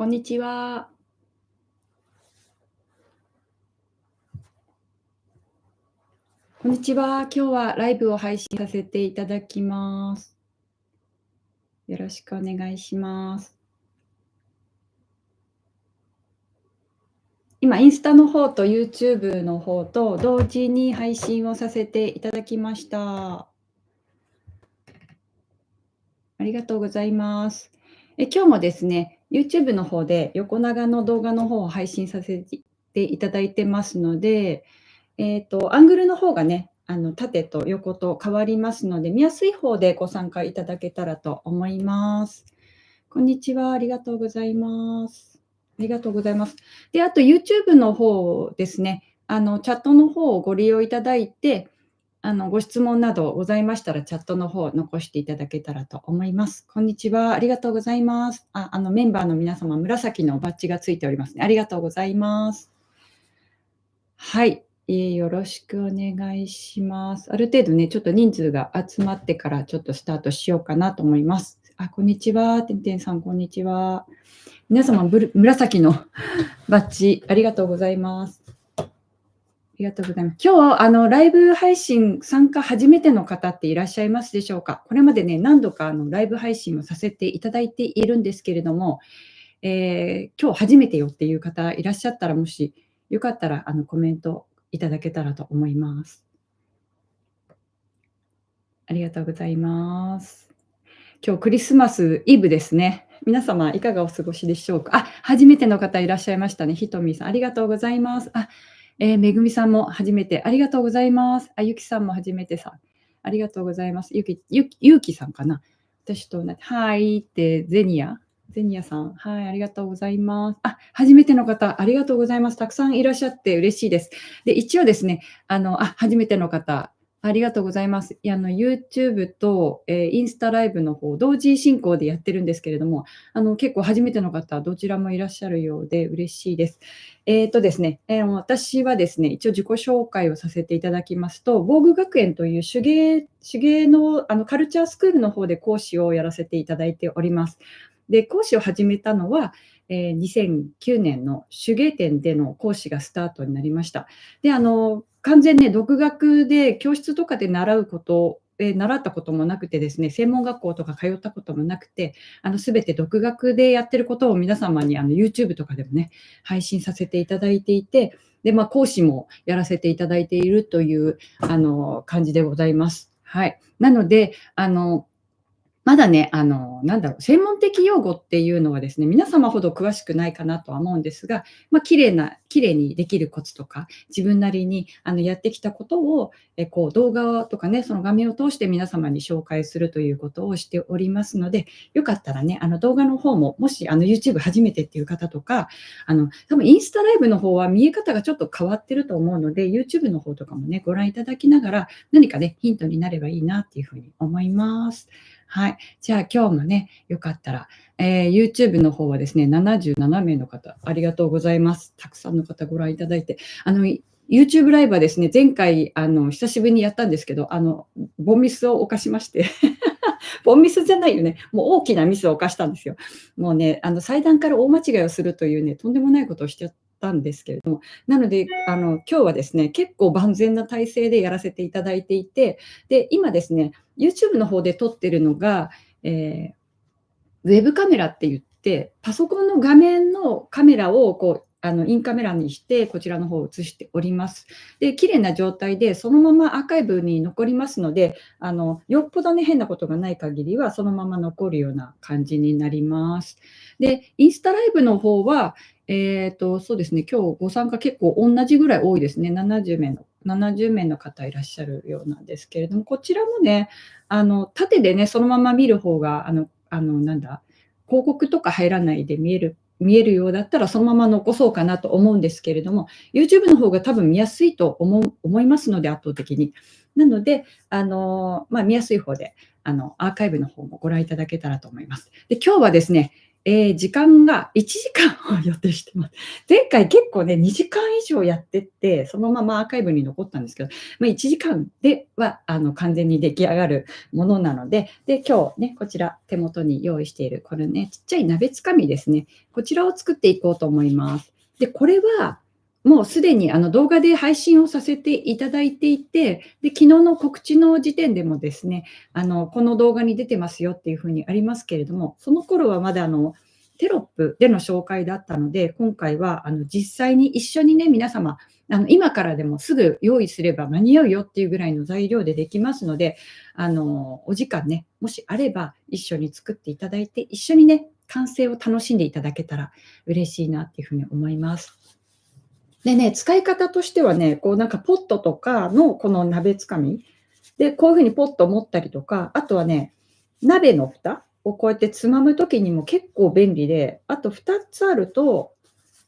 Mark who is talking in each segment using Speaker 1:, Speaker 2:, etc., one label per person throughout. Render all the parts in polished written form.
Speaker 1: こんにちは。こんにちは。今日はライブを配信させていただきます。よろしくお願いします。今、インスタの方と YouTube の方と同時に配信をさせていただきました。ありがとうございます。今日もですね、YouTube の方で横長の動画の方を配信させていただいてますので、アングルの方がね、縦と横と変わりますので、見やすい方でご参加いただけたらと思います。こんにちは、ありがとうございます。ありがとうございます。で、あと YouTube の方ですね、チャットの方をご利用いただいて、ご質問などございましたら、チャットの方残していただけたらと思います。こんにちは、ありがとうございます。メンバーの皆様、紫のバッジがついておりますね。ありがとうございます。はい、よろしくお願いします。ある程度ね、ちょっと人数が集まってからちょっとスタートしようかなと思います。こんにちは。てんてんさん、こんにちは。皆様、紫のバッジ、ありがとうございます。ありがとうございます。今日、ライブ配信参加初めての方っていらっしゃいますでしょうか？これまでね、何度かライブ配信をさせていただいているんですけれども、今日初めてよっていう方いらっしゃったら、もしよかったら、コメントいただけたらと思います。ありがとうございます。今日クリスマスイブですね。皆様いかがお過ごしでしょうか？初めての方いらっしゃいましたね。ひとみさん、ありがとうございます。めぐみさんも初めて、ありがとうございます。ゆきさんも初めてさん、ありがとうございます。ゆきさんかな？私と同じ。はいってゼニアさん、はい、ありがとうございます。初めての方、ありがとうございます。たくさんいらっしゃって嬉しいです。で、一応ですね、初めての方、ありがとうございます。YouTube と、インスタライブの方、同時進行でやってるんですけれども、結構初めての方、どちらもいらっしゃるようで嬉しいです。ですね、私はですね、一応自己紹介をさせていただきますと、防具学園という手芸の、カルチャースクールの方で講師をやらせていただいております。で、講師を始めたのは、2009年の手芸展での講師がスタートになりました。で、完全ね、独学で教室とかで習ったこともなくてですね、専門学校とか通ったこともなくて、全て独学でやってることを皆様にYouTube とかでもね、配信させていただいていて、で、講師もやらせていただいているという感じでございます。はい。なので、まだね、専門的用語っていうのはですね、皆様ほど詳しくないかなとは思うんですが、綺麗にできるコツとか、自分なりにやってきたことを、動画とかね、その画面を通して皆様に紹介するということをしておりますので、よかったらね、動画の方も、もしYouTube 初めてっていう方とか、多分インスタライブの方は見え方がちょっと変わってると思うので、YouTube の方とかもね、ご覧いただきながら、何かね、ヒントになればいいなっていうふうに思います。はい。じゃあ今日もね、よかったら、YouTube の方はですね、77名の方、ありがとうございます。たくさんの方ご覧いただいて。YouTube ライブはですね、前回、久しぶりにやったんですけど、ボンミスを犯しましてボンミスじゃないよね。もう大きなミスを犯したんですよ。もうね、祭壇から大間違いをするというね、とんでもないことをしちゃったんですけれども、なので、今日はですね、結構万全な体制でやらせていただいていて、で、今ですね、YouTube の方で撮ってるのが、ウェブカメラって言って、パソコンの画面のカメラをインカメラにして、こちらの方を映しております。で、綺麗な状態で、そのままアーカイブに残りますので、よっぽどね、変なことがない限りは、そのまま残るような感じになります。で、インスタライブの方は、そうですね、今日ご参加結構同じぐらい多いですね。70名の方いらっしゃるようなんですけれども、こちらもね、縦でね、そのまま見る方が、広告とか入らないで見えるようだったら、そのまま残そうかなと思うんですけれども、YouTube の方が多分見やすいと思いますので、圧倒的に。なので、見やすい方で、アーカイブの方もご覧いただけたらと思います。で、今日はですね、時間が1時間を予定してます。前回結構ね、2時間以上やってって、そのままアーカイブに残ったんですけど、1時間では、完全に出来上がるものなので、で、今日ね、こちら手元に用意している、これね、ちっちゃい鍋つかみですね。こちらを作っていこうと思います。で、これは、もうすでに動画で配信をさせていただいていて、で、昨日の告知の時点でもですね、この動画に出てますよっていう風にありますけれども、その頃はまだテロップでの紹介だったので、今回は実際に一緒にね、皆様、今からでもすぐ用意すれば間に合うよっていうぐらいの材料でできますので、お時間ね、もしあれば一緒に作っていただいて、一緒にね、完成を楽しんでいただけたら嬉しいなっていう風に思います。でね、使い方としてはね、こうなんかポットとかのこの鍋つかみで、こういう風にポット持ったりとか、あとはね、鍋の蓋をこうやってつまむ時にも結構便利で、あと2つあると、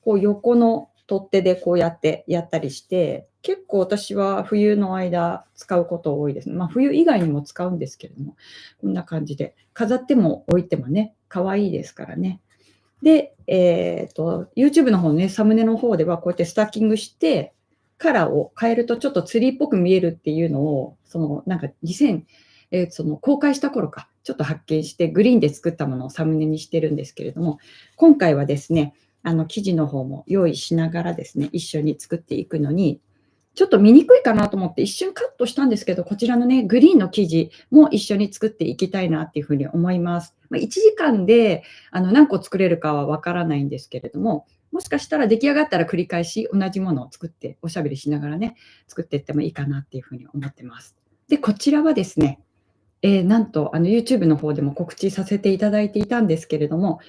Speaker 1: こう横の取っ手でこうやってやったりして、結構私は冬の間使うこと多いですね。冬以外にも使うんですけれども、こんな感じで飾っても置いてもね、可愛いですからね。で、YouTube の方のね、サムネの方ではこうやってスタッキングして、カラーを変えるとちょっとツリーっぽく見えるっていうのを、なんかその公開した頃か、ちょっと発見して、グリーンで作ったものをサムネにしてるんですけれども、今回はですね、生地の方も用意しながらですね、一緒に作っていくのに、ちょっと見にくいかなと思って一瞬カットしたんですけど、こちらのね、グリーンの生地も一緒に作っていきたいなっていうふうに思います。1時間で何個作れるかはわからないんですけれども、もしかしたら出来上がったら繰り返し同じものを作って、おしゃべりしながらね、作っていってもいいかなっていうふうに思ってます。で、こちらはですね、なんとYouTube の方でも告知させていただいていたんですけれども、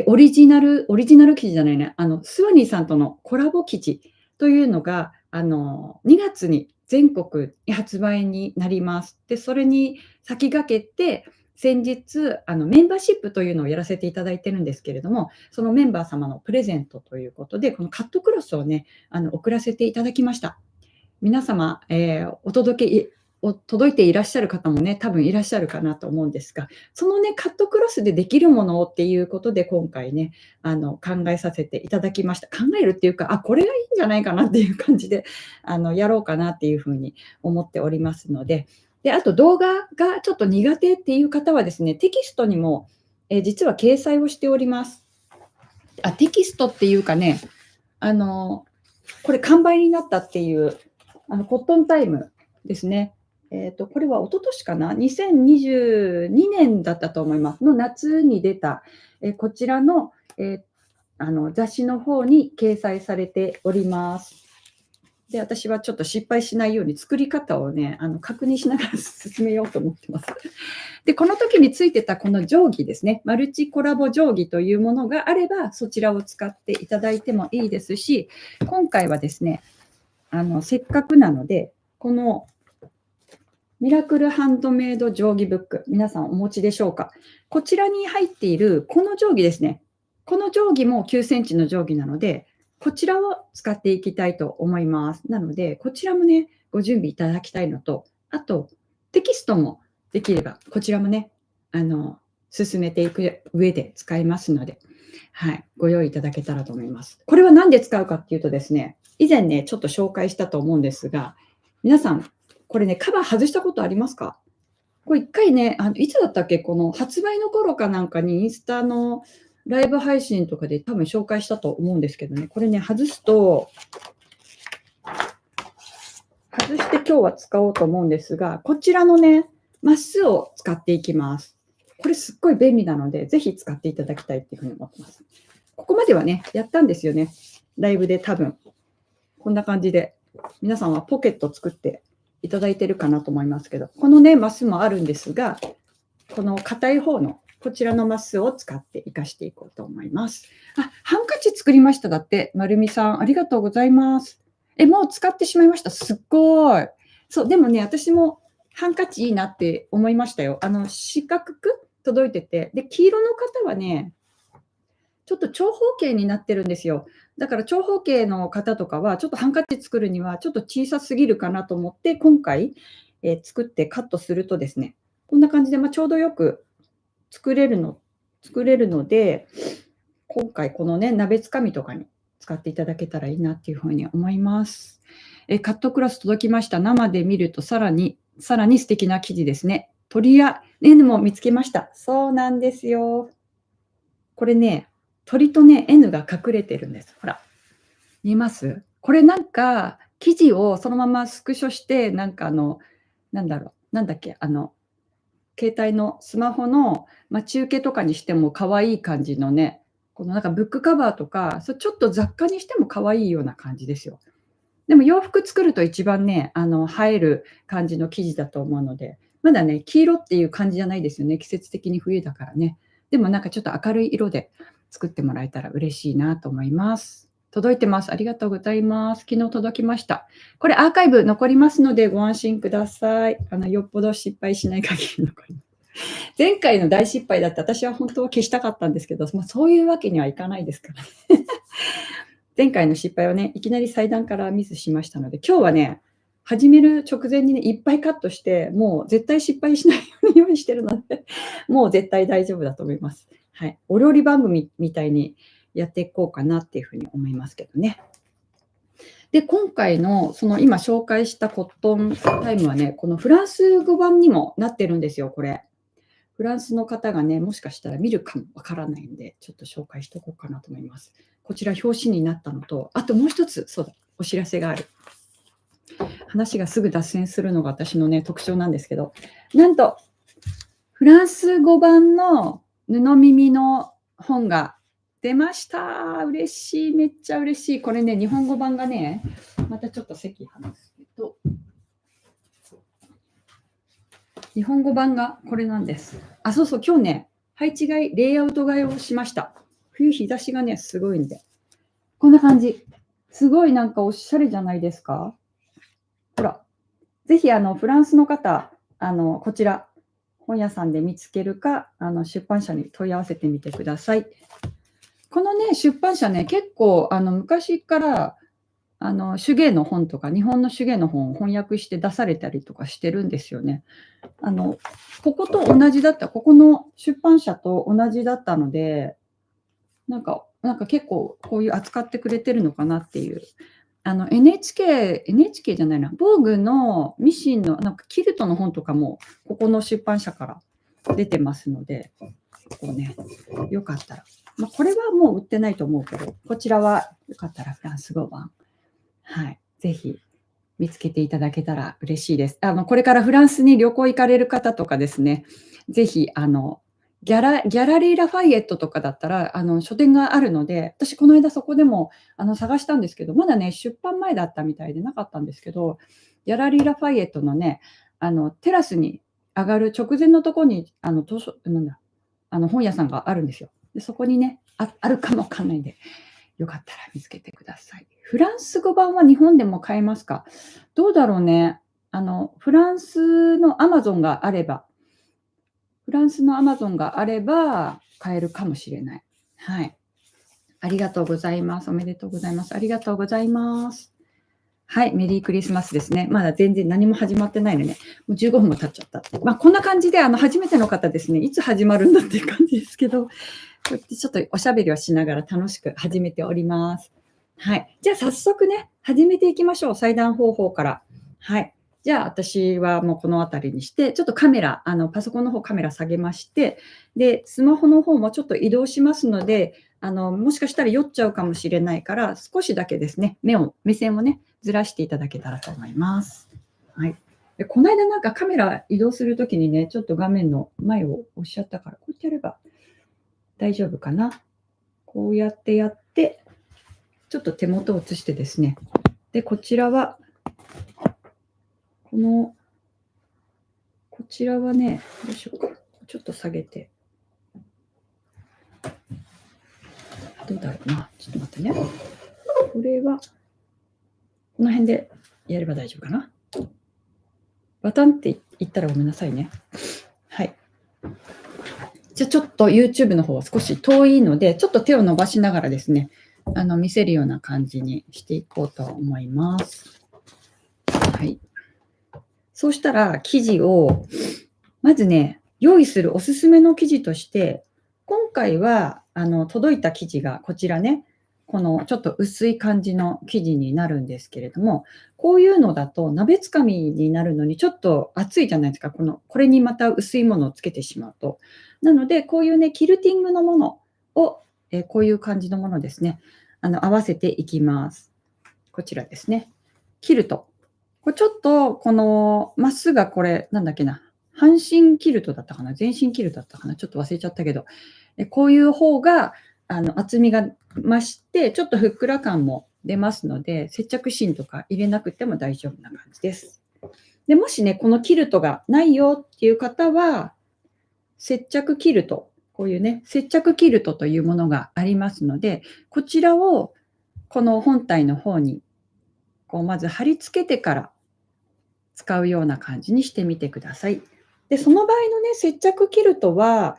Speaker 1: オリジナル生地じゃないね、スワニーさんとのコラボ生地というのが、2月に全国に発売になります。で、それに先駆けて、先日、メンバーシップというのをやらせていただいてるんですけれども、そのメンバー様のプレゼントということで、このカットクロスをね、送らせていただきました。皆様、届いていらっしゃる方もね、多分いらっしゃるかなと思うんですが、そのね、カットクロスでできるものをっていうことで、今回ね、考えさせていただきました。考えるっていうか、これがいいんじゃないかなっていう感じで、やろうかなっていう風に思っておりますので、で、あと動画がちょっと苦手っていう方はですね、テキストにも、実は掲載をしております。テキストっていうかね、あの、これ完売になったっていう、コットンタイムですね。これは一昨年かな、2022年だったと思います。の夏に出た、こちらの、雑誌の方に掲載されております。で、私はちょっと失敗しないように作り方をね、確認しながら進めようと思ってます。で、この時についてたこの定規ですね、マルチコラボ定規というものがあれば、そちらを使っていただいてもいいですし、今回はですね、せっかくなので、このミラクルハンドメイド定規ブック、皆さんお持ちでしょうか。こちらに入っているこの定規ですね。この定規も9センチの定規なので、こちらを使っていきたいと思います。なので、こちらもね、ご準備いただきたいのと、あと、テキストもできれば、こちらもね、進めていく上で使いますので、はい、ご用意いただけたらと思います。これは何で使うかっていうとですね、以前ね、ちょっと紹介したと思うんですが、皆さん、これね、カバー外したことありますか？これ1回ね、いつだったっけ、この発売の頃かなんかにインスタのライブ配信とかで多分紹介したと思うんですけどね、これね、外して今日は使おうと思うんですが、こちらのね、マスを使っていきます。これすっごい便利なので、ぜひ使っていただきたいっていうふうに思ってます。ここまではね、やったんですよね。ライブで多分。こんな感じで、皆さんはポケット作っていただいてるかなと思いますけど、このね、マスもあるんですが、この硬い方のこちらのマスを使って活かしていこうと思います。ハンカチ作りましただって、まるみさん、ありがとうございます。もう使ってしまいました。すっごい。そう、でもね、私もハンカチいいなって思いましたよ。四角く届いてて、で、黄色の方はね、ちょっと長方形になってるんですよ。だから長方形の方とかは、ちょっとハンカチ作るにはちょっと小さすぎるかなと思って、今回、作ってカットするとですね、こんな感じで、ちょうどよく作れるの作れるので、今回このね、鍋つかみとかに使っていただけたらいいなっていうふうに思います。カットクロス届きました。生で見るとさらに素敵な生地ですね。鳥や N も見つけました。そうなんですよ。これね、鳥とね、N が隠れてるんです。ほら、見えます？これなんか、生地をそのままスクショして、なんかなんだろう、なんだっけ、携帯のスマホの待ち受けとかにしても可愛い感じのね、このなんかブックカバーとか、ちょっと雑貨にしても可愛いような感じですよ。でも洋服作ると一番ね、映える感じの生地だと思うので、まだね、黄色っていう感じじゃないですよね。季節的に冬だからね。でもなんかちょっと明るい色で作ってもらえたら嬉しいなと思います。届いてます。ありがとうございます。昨日届きました。これアーカイブ残りますのでご安心ください。よっぽど失敗しない限り残ります。前回の大失敗だって私は本当は消したかったんですけど、そういうわけにはいかないですからね。前回の失敗をね、いきなり祭壇からミスしましたので、今日はね、始める直前にね、いっぱいカットして、もう絶対失敗しないように用意してるので、もう絶対大丈夫だと思います。はい。お料理番組みたいにやっていこうかなっていうふうに思いますけどね。で、今回のその今紹介したコットンタイムはね、このフランス語版にもなってるんですよ、これ。フランスの方がね、もしかしたら見るかもわからないんで、ちょっと紹介しておこうかなと思います。こちら表紙になったのと、あともう一つ、そうだ、お知らせがある。話がすぐ脱線するのが私のね、特徴なんですけど、なんと、フランス語版の布耳の本が出ました。嬉しい、めっちゃ嬉しい。これね、日本語版がね、またちょっと席離すけど、日本語版がこれなんです。あ、そうそう、今日ね、配置替え、レイアウト替えをしました。冬日差しがね、すごいんで。こんな感じ。すごいなんかおしゃれじゃないですか？ほら、ぜひフランスの方、こちら、本屋さんで見つけるか、出版社に問い合わせてみてください。このね、出版社ね、結構昔から手芸の本とか、日本の手芸の本を翻訳して出されたりとかしてるんですよね。ここと同じだった、ここの出版社と同じだったので、なんか結構こういう扱ってくれてるのかなっていう。NHK じゃないな、防具のミシンのなんかキルトの本とかも、ここの出版社から出てますので、こうね、よかったら。これはもう売ってないと思うけど、こちらはよかったらフランス語版。はい。ぜひ見つけていただけたら嬉しいです。これからフランスに旅行行かれる方とかですね、ぜひギャラリー・ラファイエットとかだったら書店があるので、私この間そこでも探したんですけど、まだね、出版前だったみたいでなかったんですけど、ギャラリー・ラファイエットのね、テラスに上がる直前のところに本屋さんがあるんですよ。でそこにね、あるかもわかんないんで、よかったら見つけてください。フランス語版は日本でも買えますか？どうだろうね。フランスのアマゾンがあれば、買えるかもしれない。はい。ありがとうございます。おめでとうございます。ありがとうございます。はい、メリークリスマスですね。まだ全然何も始まってないのね。もう15分も経っちゃった。こんな感じで、初めての方ですね、いつ始まるんだっていう感じですけど、こうやってちょっとおしゃべりをしながら楽しく始めております。はい。じゃあ早速ね、始めていきましょう。裁断方法から。はい。じゃあ私はもうこの辺りにして、ちょっとパソコンの方カメラ下げまして、で、スマホの方もちょっと移動しますので、もしかしたら酔っちゃうかもしれないから、少しだけですね、目線をね、ずらしていただけたらと思います。はい。でこの間なんかカメラ移動するときにね、ちょっと画面の前を押しちゃったから、こうやってやれば大丈夫かな。こうやってやって、ちょっと手元を映してですね。で、こちらはね、どうしようか。ちょっと下げて。どうだろうな。ちょっと待ってね。これは、この辺でやれば大丈夫かな。バタンって言ったらごめんなさいね。はい。じゃあちょっと YouTube の方は少し遠いので、ちょっと手を伸ばしながらですね、見せるような感じにしていこうと思います。はい。そうしたら生地を、まずね、用意するおすすめの生地として、今今回は届いた生地がこちらね、このちょっと薄い感じの生地になるんですけれども、こういうのだと鍋つかみになるのにちょっと熱いじゃないですか、これにまた薄いものをつけてしまうと。なので、こういうね、キルティングのものを、こういう感じのものですね、合わせていきます。こちらですね。キルト。これちょっと、このマスがこれ、なんだっけな、半身キルトだったかな、全身キルトだったかな、ちょっと忘れちゃったけど、こういう方が厚みが増して、ちょっとふっくら感も出ますので、接着芯とか入れなくても大丈夫な感じです。でもしね、このキルトがないよっていう方は、接着キルト、こういうね、接着キルトというものがありますので、こちらをこの本体の方にこうまず貼り付けてから使うような感じにしてみてください。で、その場合のね、接着キルトは、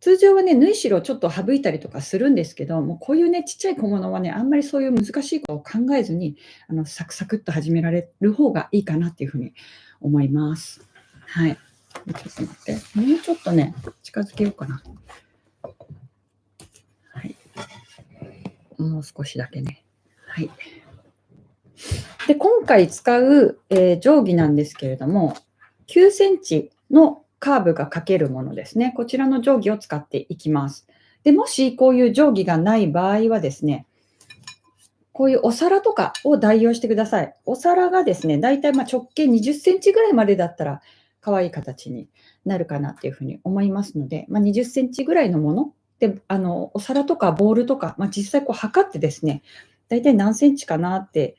Speaker 1: 通常はね、縫い代をちょっと省いたりとかするんですけど、もうこういうね、ちっちゃい小物はね、あんまりそういう難しいことを考えずに、サクサクっと始められる方がいいかなっていうふうに思います。はい。ちょっと待って。もうちょっとね、近づけようかな。はい。もう少しだけね。はい。で、今回使う、定規なんですけれども、9センチのカーブが書けるものですね。こちらの定規を使っていきます。で、もしこういう定規がない場合はですね、こういうお皿とかを代用してください。お皿がですね、だいたい直径20センチぐらいまでだったら、可愛い形になるかなっていうふうに思いますので、20センチぐらいのもので、お皿とかボウルとか、実際こう測ってですね、だいたい何センチかなって、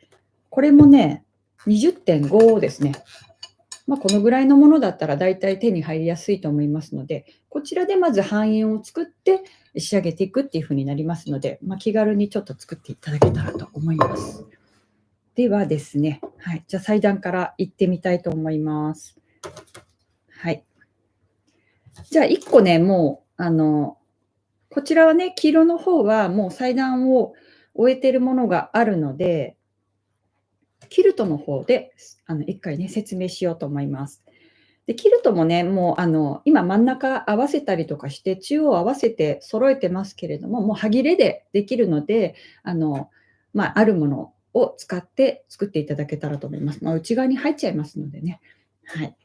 Speaker 1: これもね、20.5ですね。このぐらいのものだったら大体手に入りやすいと思いますので、こちらでまず半円を作って仕上げていくっていう風になりますので、気軽にちょっと作っていただけたらと思います。ではですね、はい、じゃあ裁断からいってみたいと思います。はい。じゃあ1個ね、もうこちらはね、黄色の方はもう裁断を終えているものがあるので、キルトの方で1回ね、説明しようと思います。で、キルトもね、もう今真ん中合わせたりとかして、中央合わせて揃えてますけれども、もう歯切れでできるので、あるものを使って作っていただけたらと思います。内側に入っちゃいますのでね。はい。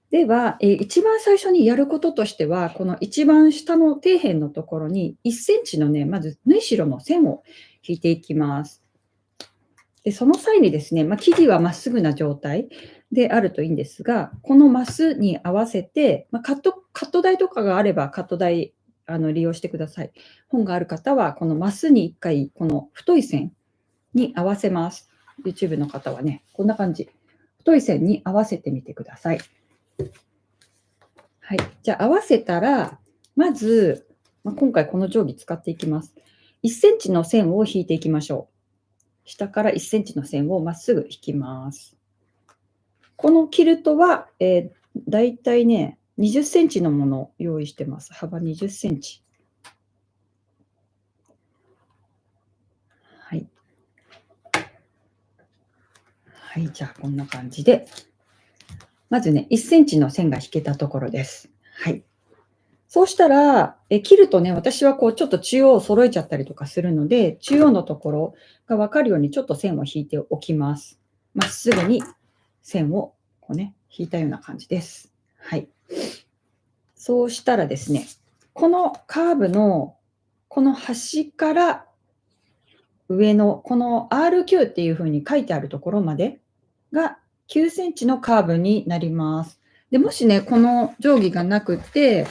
Speaker 1: では、一番最初にやることとしては、この一番下の底辺のところに1センチのね、まず縫い代の線を引いていきます。で、その際にですね、生地はまっすぐな状態であるといいんですが、このマスに合わせて、カット台とかがあればカット台利用してください。本がある方は、このマスに1回、この太い線に合わせます。YouTube の方はね、こんな感じ。太い線に合わせてみてください。はい。じゃあ合わせたら、まず、今回この定規使っていきます。1センチの線を引いていきましょう。下から1センチの線をまっすぐ引きます。このキルトは、だいたいね、20センチのものを用意してます。幅20センチ。はい。はい、じゃあこんな感じで、まずね、1センチの線が引けたところです。はい。そうしたら、切るとね、私はこうちょっと中央を揃えちゃったりとかするので、中央のところが分かるようにちょっと線を引いておきます。まっすぐに線をこうね、引いたような感じです。はい。そうしたらですね、このカーブのこの端から上のこの RQ っていう風に書いてあるところまでが9センチのカーブになります。で、もしね、この定規がなくて、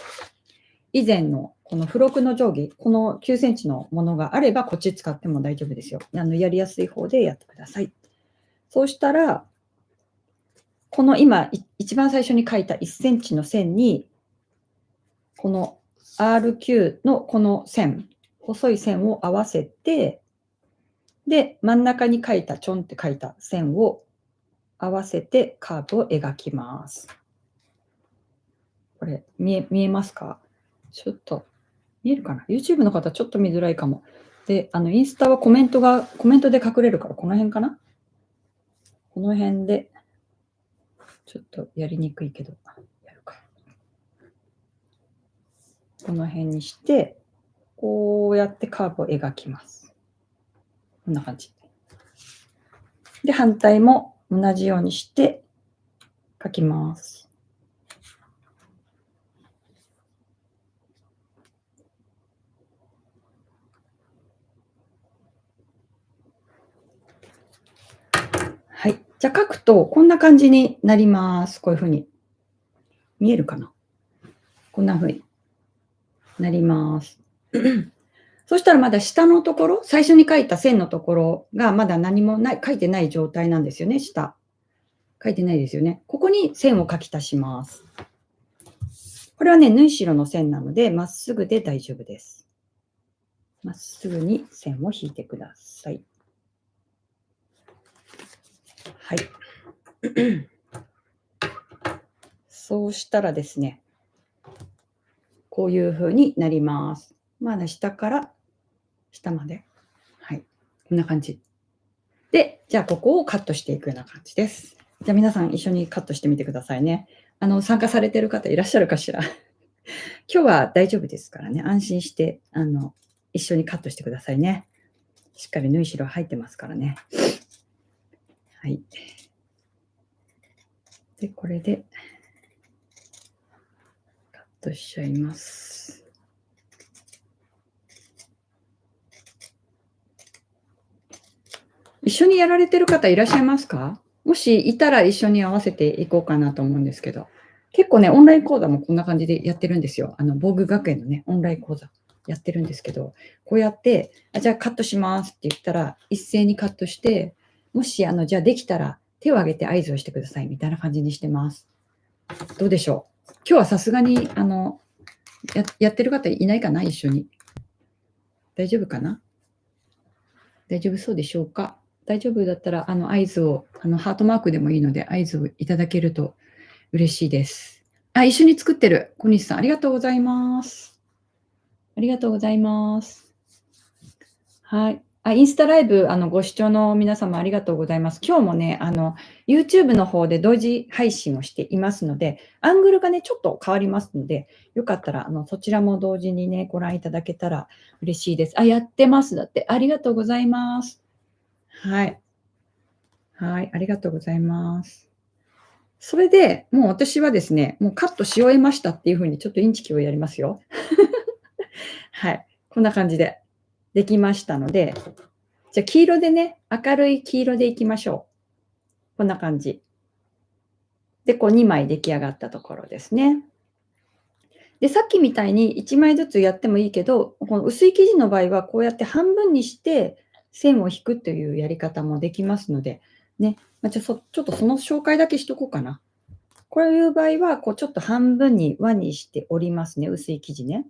Speaker 1: 以前のこの付録の定規、この9センチのものがあれば、こっち使っても大丈夫ですよ。やりやすい方でやってください。そうしたら、この今、一番最初に書いた1センチの線に、この RQ のこの線、細い線を合わせて、で、真ん中に書いた、ちょんって書いた線を合わせてカーブを描きます。これ、見えますか？ちょっと、見えるかな？ YouTube の方ちょっと見づらいかも。で、インスタはコメントで隠れるから、この辺かな？この辺で、ちょっとやりにくいけど、やるか。この辺にして、こうやってカーブを描きます。こんな感じ。で、反対も同じようにして描きます。はい。じゃあ描くとこんな感じになります。こういう風に。見えるかな？こんな風になります。そしたらまだ下のところ、最初に描いた線のところがまだ何もない、描いてない状態なんですよね、下。描いてないですよね。ここに線を描き足します。これはね、縫い代の線なので、まっすぐで大丈夫です。まっすぐに線を引いてください。はい。そうしたらですね、こういう風になります。まだ下から下まで。はい。こんな感じ。で、じゃあここをカットしていくような感じです。じゃあ皆さん一緒にカットしてみてくださいね。参加されてる方いらっしゃるかしら？今日は大丈夫ですからね、安心して、一緒にカットしてくださいね。しっかり縫い代入ってますからね。はい。で、これでカットしちゃいます。一緒にやられてる方いらっしゃいますか？もしいたら一緒に合わせていこうかなと思うんですけど。結構ね、オンライン講座もこんな感じでやってるんですよ。防具学園のね、オンライン講座やってるんですけど、こうやって、じゃあカットしますって言ったら、一斉にカットして、もしじゃあできたら手を挙げて合図をしてくださいみたいな感じにしてます。どうでしょう？今日はさすがにやってる方いないかな、一緒に。大丈夫かな？大丈夫そうでしょうか？大丈夫だったら、合図を、ハートマークでもいいので、合図をいただけると嬉しいです。あ、一緒に作ってる。小西さん、ありがとうございます。ありがとうございます。はい。インスタライブ、ご視聴の皆様ありがとうございます。今日もね、YouTube の方で同時配信をしていますので、アングルがね、ちょっと変わりますので、よかったら、そちらも同時にね、ご覧いただけたら嬉しいです。あ、やってます。だって。ありがとうございます。はい。はい、ありがとうございます。それで、もう私はですね、もうカットし終えましたっていう風にちょっとインチキをやりますよ。はい。こんな感じでできましたので、じゃ、黄色でね、明るい黄色でいきましょう。こんな感じ。で、こう2枚出来上がったところですね。で、さっきみたいに1枚ずつやってもいいけど、この薄い生地の場合はこうやって半分にして線を引くというやり方もできますので、ね、じゃ、ちょっとその紹介だけしとこうかな。こういう場合は、こうちょっと半分に輪にして折りますね、薄い生地ね。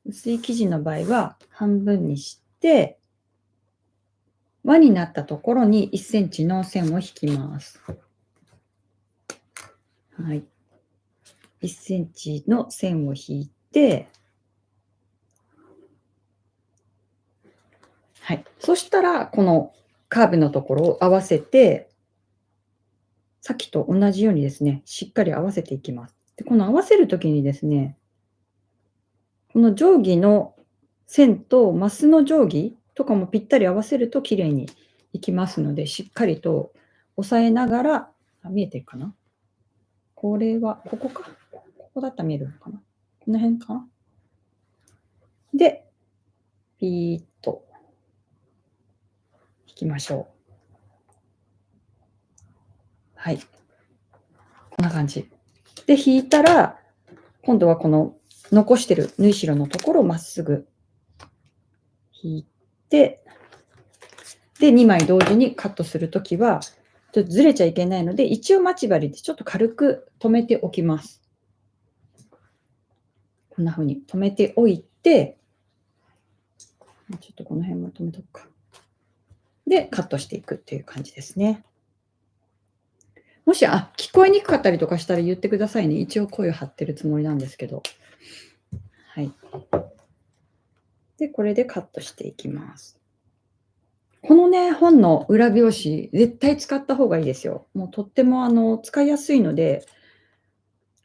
Speaker 1: 薄い生地の場合は半分にして、輪になったところに1センチの線を引きます。はい。1センチの線を引いて、はい。そしたら、このカーブのところを合わせて、さっきと同じようにですね、しっかり合わせていきます。で、この合わせる時にですね、この定規の線とマスの定規とかもぴったり合わせると綺麗にいきますので、しっかりと押さえながら、見えてるかな？これはここか。ここだったら見えるのかな？この辺かな？で、ピーッと引きましょう。はい。こんな感じ。で、引いたら、今度はこの残してる縫い代のところをまっすぐ引いて、で、2枚同時にカットするときは、ちょっとずれちゃいけないので、一応待ち針でちょっと軽く止めておきます。こんな風に止めておいて、ちょっとこの辺も止めとくか。で、カットしていくっていう感じですね。もし、聞こえにくかったりとかしたら言ってくださいね。一応声を張ってるつもりなんですけど。はい。で、これでカットしていきます。このね、本の裏表紙、絶対使った方がいいですよ。もうとっても使いやすいので、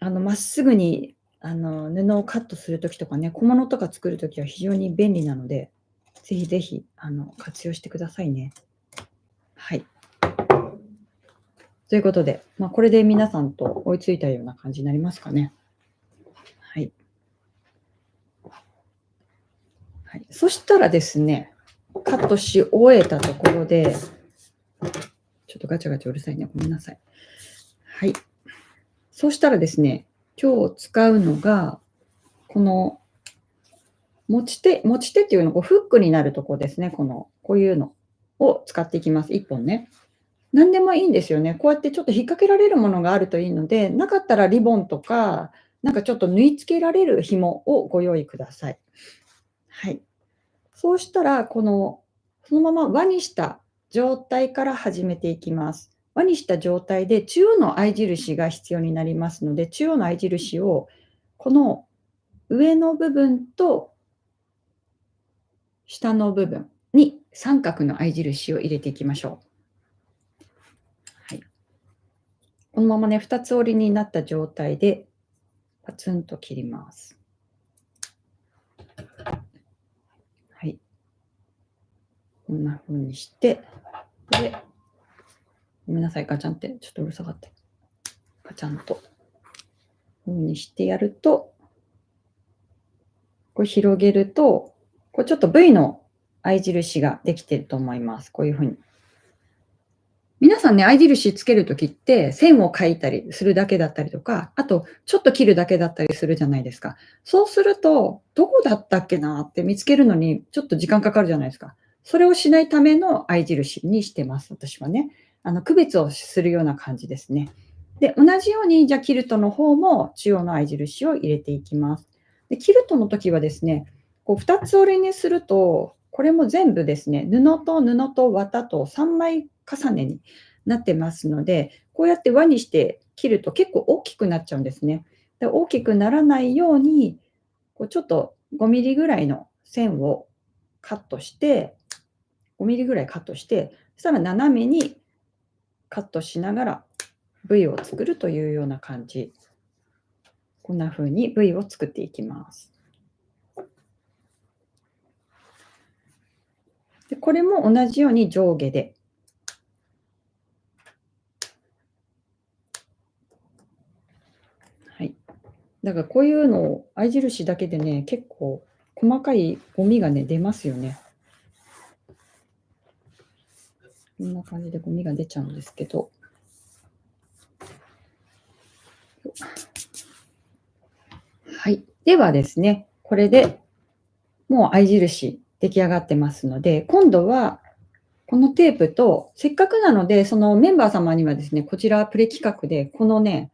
Speaker 1: まっすぐに布をカットするときとかね、小物とか作るときは非常に便利なので、ぜひぜひ、活用してくださいね。はい。ということで、これで皆さんと追いついたような感じになりますかね。はい。はい。そしたらですね、カットし終えたところで、ちょっとガチャガチャうるさいね。ごめんなさい。はい。そしたらですね、今日使うのが、この持ち手っていうの、フックになるとこですね。こういうのを使っていきます。1本ね。何でもいいんですよね。こうやってちょっと引っ掛けられるものがあるといいので、なかったらリボンとか、なんかちょっと縫い付けられる紐をご用意ください。はい。そうしたら、そのまま輪にした状態から始めていきます。輪にした状態で中央の合い印が必要になりますので、中央の合い印をこの上の部分と下の部分に三角の合い印を入れていきましょう。はい。このままね、2つ折りになった状態でパツンと切ります。はい。こんな風にして、で、ごめんなさい、ガチャンってちょっとうるさかった。ガチャンと。こういう風にしてやると、これ広げると、これちょっと V の合い印ができてると思います。こういう風に。皆さんね、合い印つけるときって、線を描いたりするだけだったりとか、あと、ちょっと切るだけだったりするじゃないですか。そうすると、どこだったっけなって見つけるのにちょっと時間かかるじゃないですか。それをしないための合い印にしてます、私はね。区別をするような感じですね。で、同じように、じゃあキルトの方も中央の合い印を入れていきます。で、キルトの時はですね、2つ折りにすると、これも全部ですね、布と布と綿と3枚重ねになってますので、こうやって輪にして切ると結構大きくなっちゃうんですね。で、大きくならないように、ちょっと5ミリぐらいの線をカットして、5ミリぐらいカットして、そしたら斜めにカットしながら V を作るというような感じ。こんな風に V を作っていきます。で、これも同じように上下で。はい。だからこういうのを合い印だけでね、結構細かいゴミがね、出ますよね。こんな感じでゴミが出ちゃうんですけど。はい。ではですね、これでもう合い印出来上がってますので、今度はこのテープと、せっかくなので、そのメンバー様にはですね、こちらプレ企画で、このね、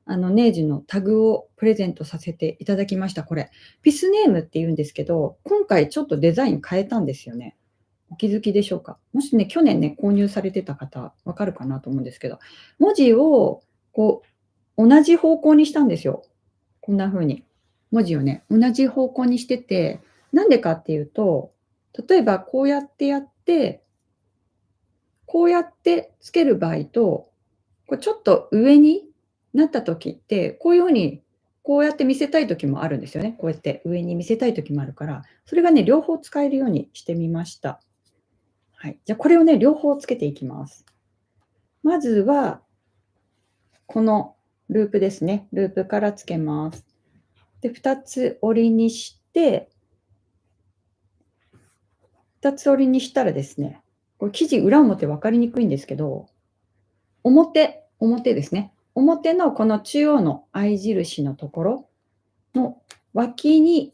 Speaker 1: ネージのタグをプレゼントさせていただきました。これ、ピスネームって言うんですけど、今回ちょっとデザイン変えたんですよね。お気づきでしょうか？もしね、去年ね、購入されてた方、わかるかなと思うんですけど、文字を同じ方向にしたんですよ。こんな風に。文字をね、同じ方向にしてて、なんでかっていうと、例えばこうやってやって、こうやってつける場合と、ちょっと上になった時って、こういう風に、こうやって見せたい時もあるんですよね。こうやって上に見せたい時もあるから、それがね、両方使えるようにしてみました。はい。じゃ、これをね、両方つけていきます。まずは、このループですね。ループからつけます。で、2つ折りにして、2つ折りにしたらですね、これ生地裏表分かりにくいんですけど、表ですね。表のこの中央の合い印のところの脇に、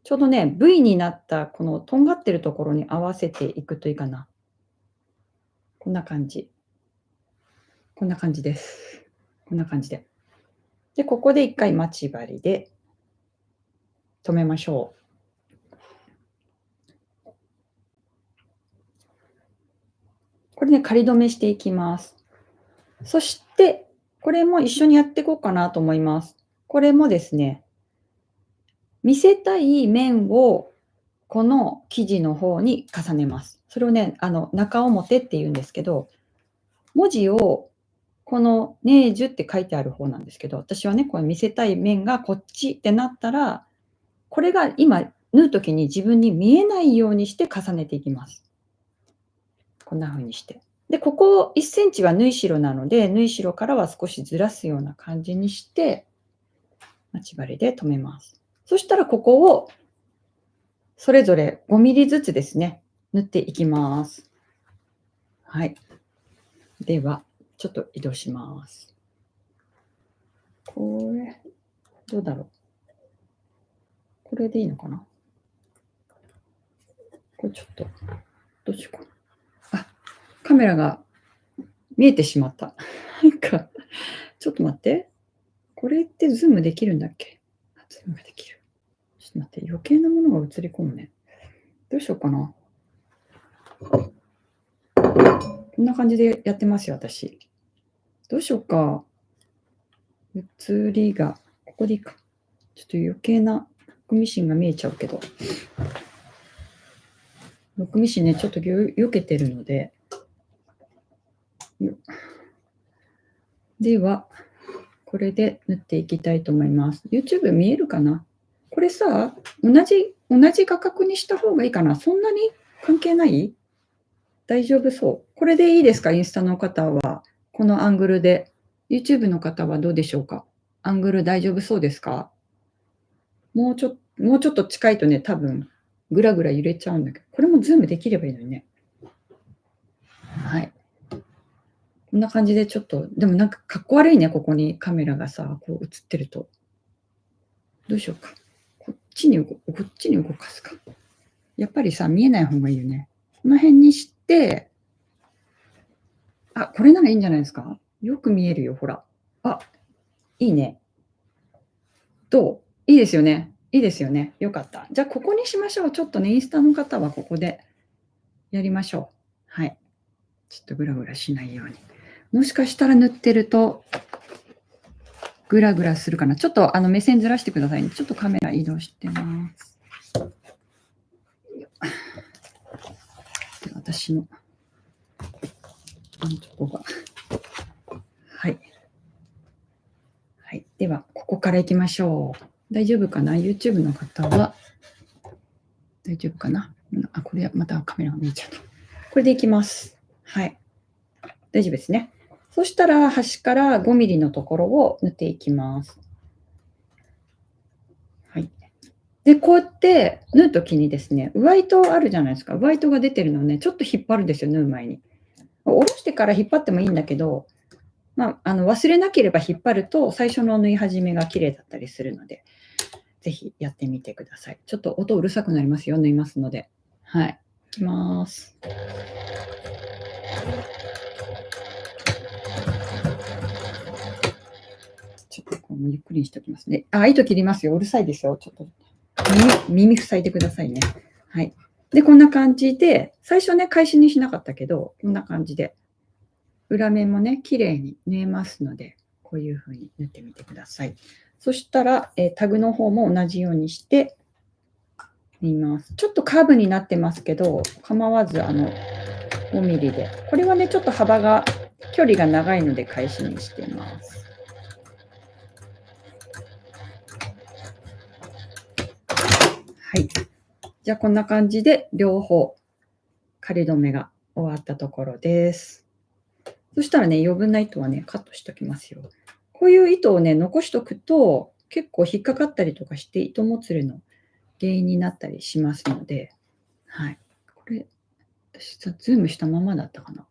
Speaker 1: ちょうどね、V になったこのとんがってるところに合わせていくといいかな。こんな感じ。こんな感じです。こんな感じで。で、ここで1回待ち針で止めましょう。これね、仮止めしていきます。そして、これも一緒にやっていこうかなと思います。これもですね、見せたい面をこの生地の方に重ねます。それをね、中表って言うんですけど、文字をこのネージュって書いてある方なんですけど、私はね、これ見せたい面がこっちってなったら、これが今縫う時に自分に見えないようにして重ねていきます。こんな風にして。で、ここ1センチは縫い代なので、縫い代からは少しずらすような感じにして、待ち針で留めます。そしたらここをそれぞれ5ミリずつですね、縫っていきます。はい。では、ちょっと移動します。これ、どうだろう。これでいいのかな。これちょっと、どうしようかな。あ、カメラが見えてしまった。なんか、ちょっと待って。これってズームできるんだっけ？ズームができる。ちょっと待って、余計なものが映り込むね。どうしようかな。こんな感じでやってますよ、私。どうしようか。映りが、ここでいいか。ちょっと余計なロックミシンが見えちゃうけど。ロックミシンね、ちょっと避けてるので。では、これで縫っていきたいと思います。YouTube 見えるかな？これさ、同じ画角にした方がいいかな？そんなに関係ない？大丈夫そう。これでいいですか？インスタの方は。このアングルで。YouTube の方はどうでしょうか？アングル大丈夫そうですか？もうちょっと近いとね、多分、ぐらぐら揺れちゃうんだけど、これもズームできればいいのにね。はい。こんな感じでちょっと、でもなんかかっこ悪いね、ここにカメラがさ、こう映ってると。どうしようか。こっちに動かすか。やっぱりさ、見えない方がいいよね。この辺にして、あ、これならいいんじゃないですか？よく見えるよ、ほら。あ、いいね。どう？いいですよね。いいですよね。よかった。じゃあ、ここにしましょう。ちょっとね、インスタの方はここでやりましょう。はい。ちょっとグラグラしないように。もしかしたら塗ってると、グラグラするかな。ちょっと目線ずらしてくださいね。ちょっとカメラ移動してます。で、私のとこが。はい。はい。では、ここから行きましょう。大丈夫かな？ YouTube の方は。大丈夫かな？あ、これまたカメラが見えちゃった。これでいきます。はい。大丈夫ですね。そしたら、端から5ミリのところを縫っていきます。はい。で、こうやって縫うときにですね、上糸あるじゃないですか。上糸が出てるのをね、ちょっと引っ張るんですよ、縫う前に。下ろしてから引っ張ってもいいんだけど、忘れなければ引っ張ると、最初の縫い始めが綺麗だったりするので、ぜひやってみてください。ちょっと音うるさくなりますよ、縫いますので。はい。いきます。ちょっとこうゆっくりにしておきますね。あ、糸切りますよ。うるさいですよ。ちょっと耳塞いでくださいね。はい。で、こんな感じで、最初ね、返しにしなかったけど、こんな感じで、裏面もね、綺麗に縫えますので、こういう風に縫ってみてください。そしたら、タグの方も同じようにして縫います。ちょっとカーブになってますけど、構わず5ミリで。これはね、ちょっと距離が長いので返しにしてます。はい。じゃあこんな感じで両方仮留めが終わったところです。そしたらね、余分な糸はね、カットしておきますよ。こういう糸をね、残しとくと、結構引っかかったりとかして糸もつれの原因になったりしますので、はい。これ、私さ、ズームしたままだったかな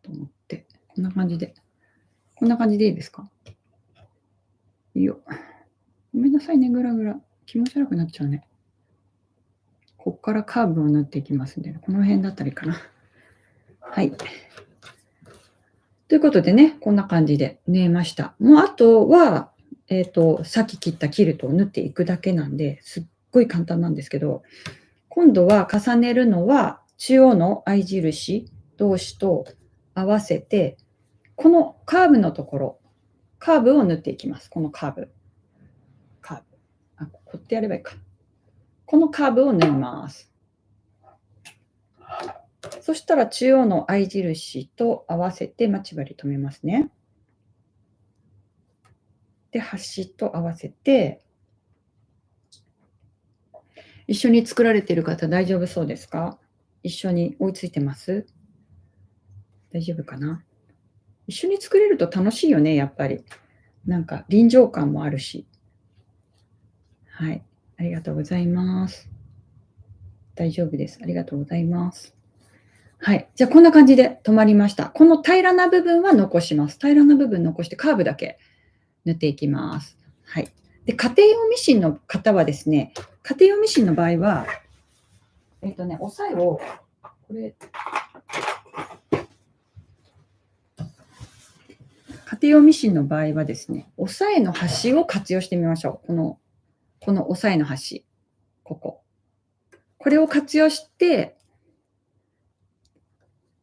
Speaker 1: と思って、こんな感じでいいですか？いいよ。ごめんなさいね、ぐらぐら。気持ち悪くなっちゃうね。こっからカーブを縫っていきますんで、この辺だったらいいかな。はい。ということでね、こんな感じで縫えました。もうあとは、さっき切ったキルトを縫っていくだけなんで、すっごい簡単なんですけど、今度は重ねるのは、中央の合い印同士と合わせて、このカーブのところ、カーブを縫っていきます。このカーブ。あ、こうやってやればいいか。このカーブを縫います。そしたら中央の合い印と合わせて待ち針留めますね。で、端と合わせて、一緒に作られている方大丈夫そうですか？一緒に追いついてます？大丈夫かな？一緒に作れると楽しいよね、やっぱり。なんか臨場感もあるし。はい、ありがとうございます。大丈夫です。ありがとうございます。はい、じゃあこんな感じで止まりました。この平らな部分は残します。平らな部分残してカーブだけ塗っていきます。はい。で、家庭用ミシンの方はですね、家庭用ミシンの場合は、押さえを、これ、家庭用ミシンの場合はですね、押さえの端を活用してみましょう。この押さえの端、ここ。これを活用して、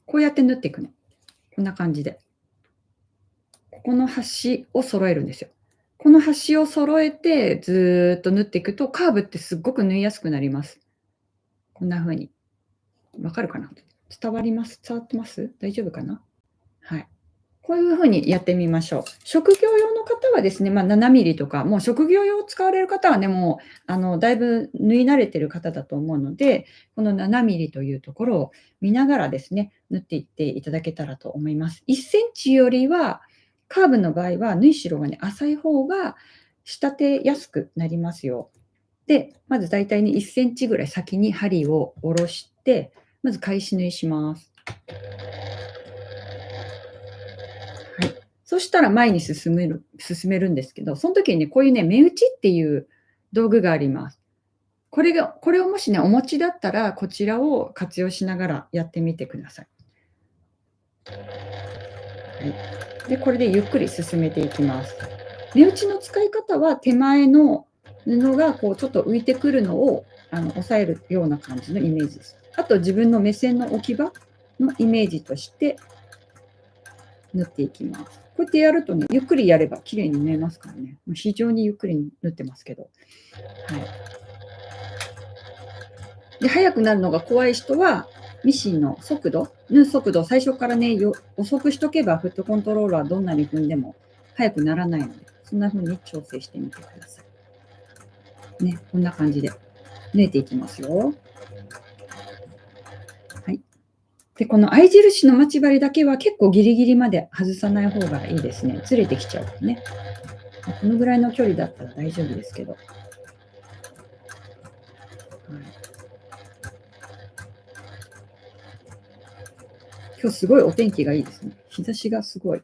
Speaker 1: こうやって縫っていくの。こんな感じで。ここの端を揃えるんですよ。この端を揃えて、ずっと縫っていくと、カーブってすっごく縫いやすくなります。こんな風に。わかるかな？伝わります？伝わってます？大丈夫かな？はい。こういう風にやってみましょう。職業用の方はですね、7ミリとか、もう職業用を使われる方はね、もうだいぶ縫い慣れてる方だと思うので、この7ミリというところを見ながらですね、縫っていっていただけたらと思います。1センチよりは、カーブの場合は縫い代がね、浅い方が仕立てやすくなりますよ。で、まず大体ね、1センチぐらい先に針を下ろして、まず返し縫いします。はい。そしたら前に進めるんですけど、その時にね、こういうね、目打ちっていう道具があります。これをもしね、お持ちだったら、こちらを活用しながらやってみてください。はい。で、これでゆっくり進めていきます。目打ちの使い方は、手前の布がこうちょっと浮いてくるのを押さえるような感じのイメージです。あと自分の目線の置き場のイメージとして縫っていきます。こうやってやるとね、ゆっくりやれば綺麗に縫えますからね。非常にゆっくり縫ってますけど。はい。で、速くなるのが怖い人は、ミシンの速度、縫う速度を最初からね、遅くしとけば、フットコントローラーどんなに踏んでも速くならないので、そんな風に調整してみてください。ね、こんな感じで縫えていきますよ。はい。で、この合い印の待ち針だけは結構ギリギリまで外さない方がいいですね。ずれてきちゃうとね。このぐらいの距離だったら大丈夫ですけど。はい、今日すごいお天気がいいですね。日差しがすごい。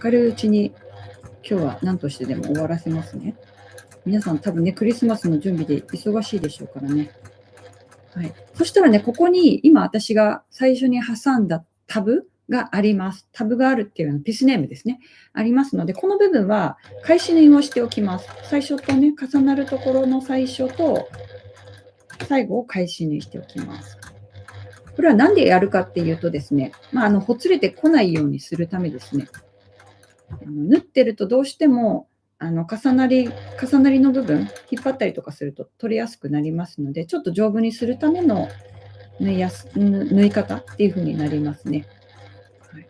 Speaker 1: 明るいうちに今日は何としてでも終わらせますね。皆さん多分ね、クリスマスの準備で忙しいでしょうからね。はい。そしたらね、ここに今私が最初に挟んだタブがあります。タブがあるっていうのはピースネームですね。ありますので、この部分は返し縫いをしておきます。最初とね、重なるところの最初と最後を返し縫いしておきます。これは何でやるかっていうとですね、ほつれてこないようにするためですね。縫ってるとどうしても重なりの部分引っ張ったりとかすると取れやすくなりますので、ちょっと丈夫にするための縫い方っていう風になりますね。はい。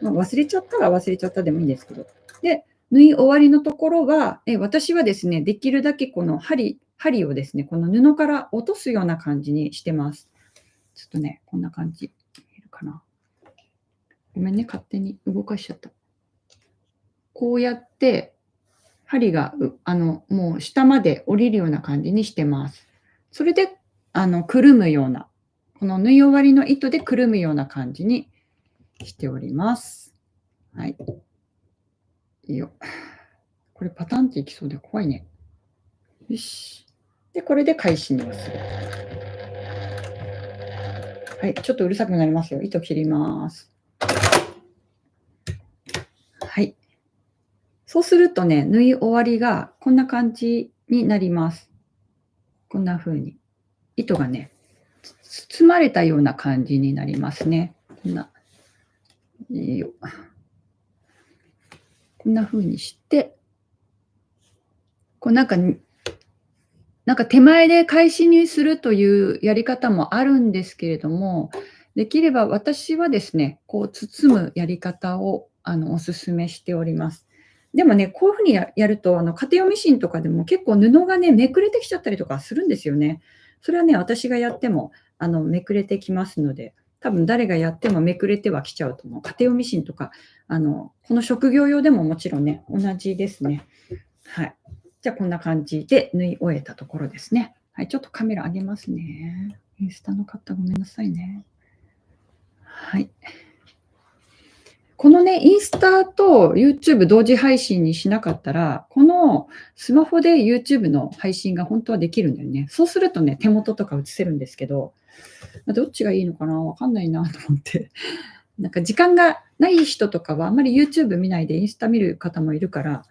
Speaker 1: 忘れちゃったら忘れちゃったでもいいんですけど。で、縫い終わりのところは、私はですね、できるだけこの針をですね、この布から落とすような感じにしてます。ちょっとね、こんな感じ。見えるかな。ごめんね、勝手に動かしちゃった。こうやって針がもう下まで降りるような感じにしてます。それでくるむような、この縫い終わりの糸でくるむような感じにしております。はい。いいよ。これパタンっていきそうで怖いね。よし。で、これで返し縫いをする。はい、ちょっとうるさくなりますよ。糸切ります。はい。そうするとね、縫い終わりがこんな感じになります。こんな風に。糸がね、包まれたような感じになりますね。いいよ。こんな風にして、こうなんか手前で返し縫いするというやり方もあるんですけれども、できれば私はですね、こう包むやり方をお勧めしております。でもね、こういう風にやると、家庭用ミシンとかでも結構布がね、めくれてきちゃったりとかするんですよね。それはね、私がやっても、めくれてきますので、多分誰がやってもめくれてはきちゃうと思う。家庭用ミシンとか、この職業用でももちろんね、同じですね。はい。じゃあこんな感じで縫い終えたところですね。はい、ちょっとカメラ上げますね。インスタの方ごめんなさいね。はい。このね、インスタと YouTube 同時配信にしなかったら、このスマホで YouTube の配信が本当はできるんだよね。そうするとね、手元とか映せるんですけど、どっちがいいのかなわかんないなと思って。なんか時間がない人とかはあんまり YouTube 見ないでインスタ見る方もいるから、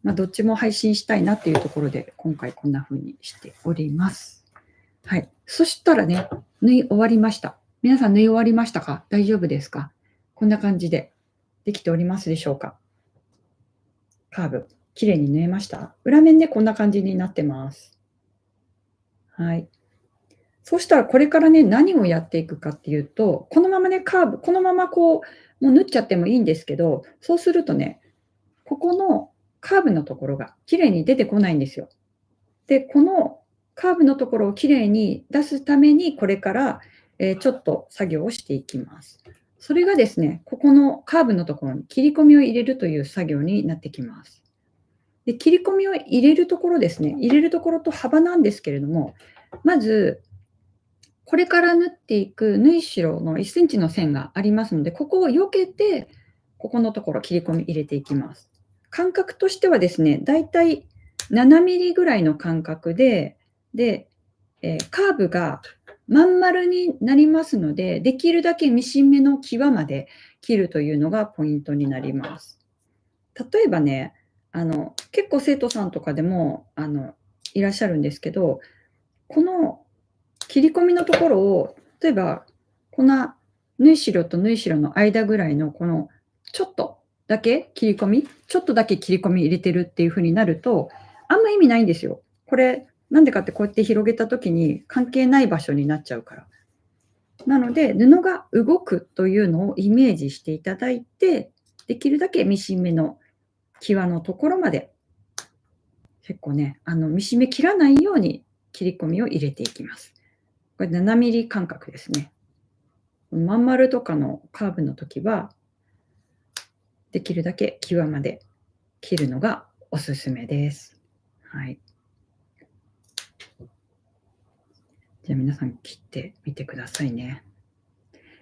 Speaker 1: どっちも配信したいなっていうところで、今回こんな風にしております。はい。そしたらね、縫い終わりました。皆さん縫い終わりましたか？大丈夫ですか？こんな感じでできておりますでしょうか？カーブ、綺麗に縫えました？裏面ね、こんな感じになってます。はい。そうしたらこれからね、何をやっていくかっていうと、このままね、カーブ、このままこう、もう縫っちゃってもいいんですけど、そうするとね、ここのカーブのところが綺麗に出てこないんですよ。で、このカーブのところをきれいに出すために、これから、ちょっと作業をしていきます。それがですね、ここのカーブのところに切り込みを入れるという作業になってきます。で、切り込みを入れるところですね、入れるところと幅なんですけれども、まず、これから縫っていく縫い代の1センチの線がありますので、ここを避けて、ここのところ切り込み入れていきます。間隔としてはですね、だいたい7ミリぐらいの間隔で、カーブがまん丸になりますので、できるだけミシン目の際まで切るというのがポイントになります。例えばね、結構生徒さんとかでも、いらっしゃるんですけど、この切り込みのところを、例えば、この縫い代と縫い代の間ぐらいのこのちょっとだけ切り込みちょっとだけ切り込み入れてるっていう風になると、あんま意味ないんですよ。これ、なんでかってこうやって広げた時に関係ない場所になっちゃうから。なので、布が動くというのをイメージしていただいて、できるだけミシン目の際のところまで、結構ね、ミシン目切らないように切り込みを入れていきます。これ7ミリ間隔ですね。まん丸とかのカーブの時は、できるだけ際まで切るのがおすすめです。はい。じゃあ皆さん切ってみてくださいね。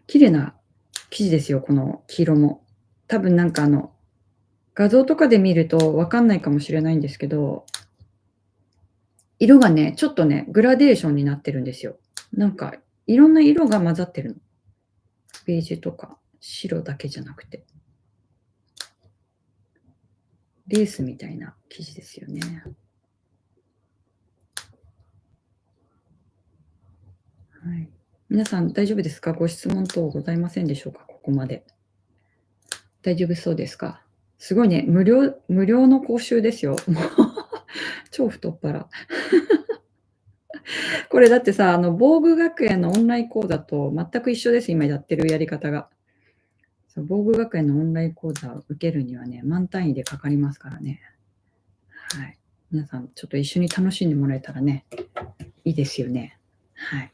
Speaker 1: 綺麗な生地ですよ、この黄色も。多分なんか画像とかで見るとわかんないかもしれないんですけど、色がね、ちょっとね、グラデーションになってるんですよ。なんかいろんな色が混ざってるの。ベージュとか白だけじゃなくて。レースみたいな生地ですよね。はい。皆さん大丈夫ですか？ご質問等ございませんでしょうか？ここまで。大丈夫そうですか？すごいね、無料の講習ですよ。もう超太っ腹。これだってさ、防具学園のオンライン講座と全く一緒です、今やってるやり方が。そう、防具学園のオンライン講座を受けるにはね、万単位でかかりますからね。はい。皆さんちょっと一緒に楽しんでもらえたらね、いいですよね。はい。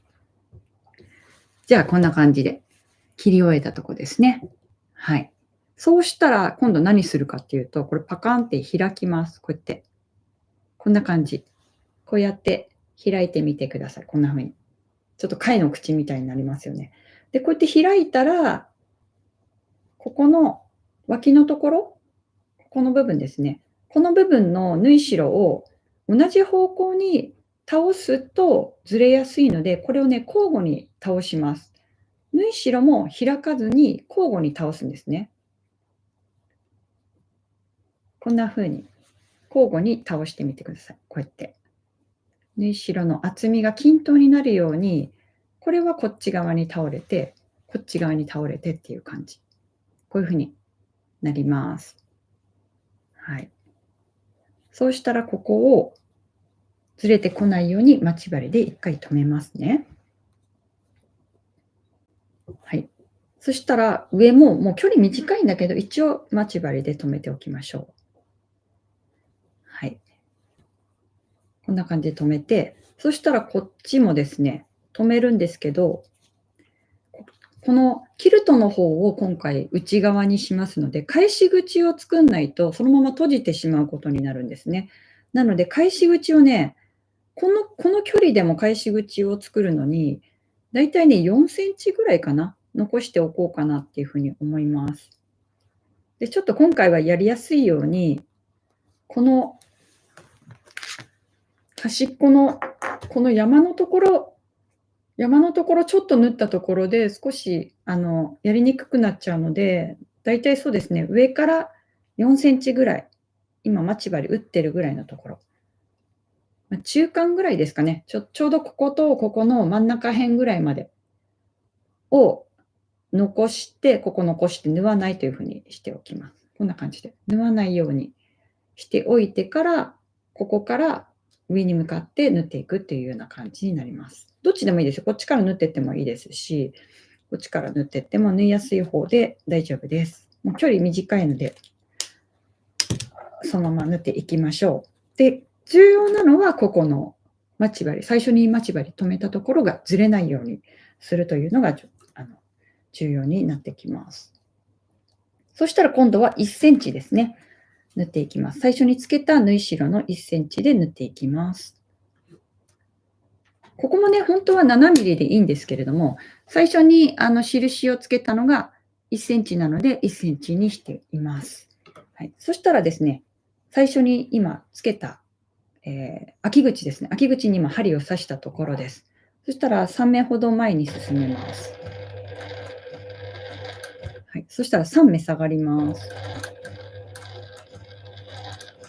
Speaker 1: じゃあこんな感じで切り終えたとこですね。はい。そうしたら今度何するかっていうと、これパカンって開きます。こうやって。こんな感じ。こうやって開いてみてください。こんな風に。ちょっと貝の口みたいになりますよね。で、こうやって開いたら、ここの脇のところ、ここの部分ですね。この部分の縫い代を同じ方向に倒すとずれやすいので、これをね、交互に倒します。縫い代も開かずに交互に倒すんですね。こんな風に交互に倒してみてください。こうやって。縫い代の厚みが均等になるように、これはこっち側に倒れて、こっち側に倒れてっていう感じ。こういう風になります。はい。そうしたらここをずれてこないように待ち針で一回止めますね。はい。そしたら上ももう距離短いんだけど、一応待ち針で止めておきましょう。はい。こんな感じで留めて、そしたらこっちもですね、留めるんですけど、このキルトの方を今回内側にしますので、返し口を作んないと、そのまま閉じてしまうことになるんですね。なので返し口をね、この距離でも返し口を作るのに、だいたいね、4センチぐらいかな、残しておこうかなっていう風に思います。で、ちょっと今回はやりやすいように、この端っこの、この山のところちょっと縫ったところで少しやりにくくなっちゃうので、だいたいそうですね、上から4センチぐらい、今待ち針打ってるぐらいのところ、中間ぐらいですかね。ちょうどこことここの真ん中辺ぐらいまでを残して、ここ残して縫わないという風にしておきます。こんな感じで。縫わないようにしておいてから、ここから上に向かって縫っていくっていうような感じになります。どっちでもいいですよ。こっちから縫ってってもいいですし、こっちから縫ってっても縫いやすい方で大丈夫です。もう距離短いので、そのまま縫っていきましょう。で、重要なのはここの待ち針、最初に待ち針止めたところがずれないようにするというのが重要になってきます。そしたら今度は1センチですね。縫っていきます。最初につけた縫い代の1センチで縫っていきます。ここもね、本当は7ミリでいいんですけれども、最初に印をつけたのが1センチなので1センチにしています。はい、そしたらですね、最初に今つけた、開き口ですね。開き口に今針を刺したところです。そしたら3目ほど前に進めます。はい、そしたら3目下がります。